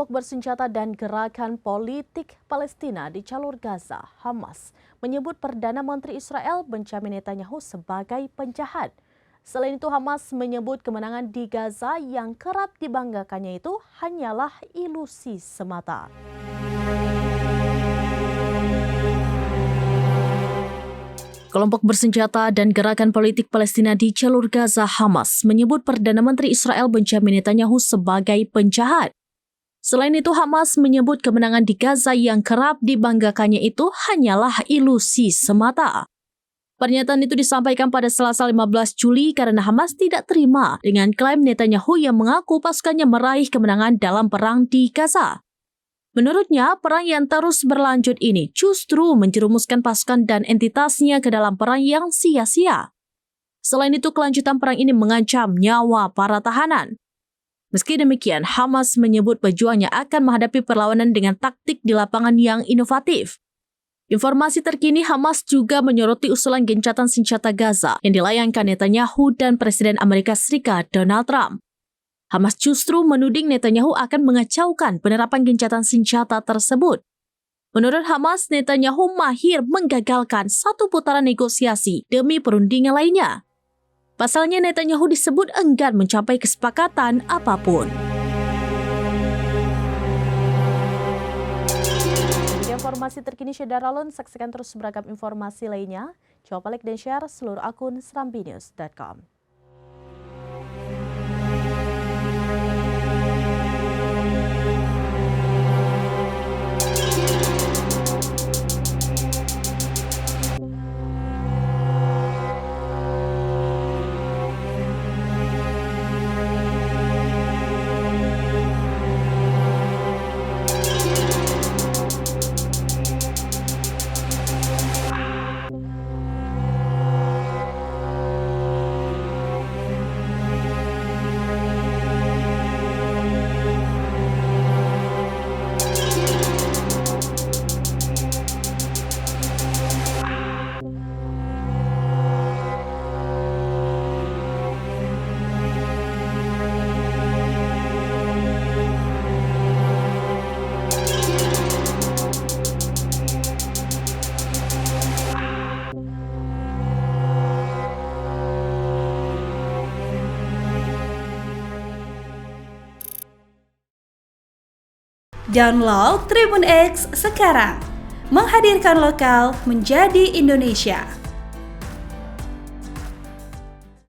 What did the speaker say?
Kelompok bersenjata dan gerakan politik Palestina di jalur Gaza, Hamas, menyebut Perdana Menteri Israel Benjamin Netanyahu sebagai penjahat. Selain itu, Hamas menyebut kemenangan di Gaza yang kerap dibanggakannya itu hanyalah ilusi semata. Kelompok bersenjata dan gerakan politik Palestina di jalur Gaza, Hamas, menyebut Perdana Menteri Israel Benjamin Netanyahu sebagai penjahat. Selain itu, Hamas menyebut kemenangan di Gaza yang kerap dibanggakannya itu hanyalah ilusi semata. Pernyataan itu disampaikan pada Selasa 15 Juli karena Hamas tidak terima dengan klaim Netanyahu yang mengaku pasukannya meraih kemenangan dalam perang di Gaza. Menurutnya, perang yang terus berlanjut ini justru menjerumuskan pasukan dan entitasnya ke dalam perang yang sia-sia. Selain itu, kelanjutan perang ini mengancam nyawa para tahanan. Meski demikian, Hamas menyebut pejuangnya akan menghadapi perlawanan dengan taktik di lapangan yang inovatif. Informasi terkini, Hamas juga menyoroti usulan gencatan senjata Gaza yang dilayangkan Netanyahu dan Presiden Amerika Serikat Donald Trump. Hamas justru menuding Netanyahu akan mengacaukan penerapan gencatan senjata tersebut. Menurut Hamas, Netanyahu mahir menggagalkan satu putaran negosiasi demi perundingan lainnya. Pasalnya, Netanyahu disebut enggan mencapai kesepakatan apapun. Untuk informasi terkini Syederalun, saksikan terus beragam informasi lainnya. Coba like dan share seluruh akun serambinews.com. Download Tribun X sekarang, menghadirkan lokal menjadi Indonesia.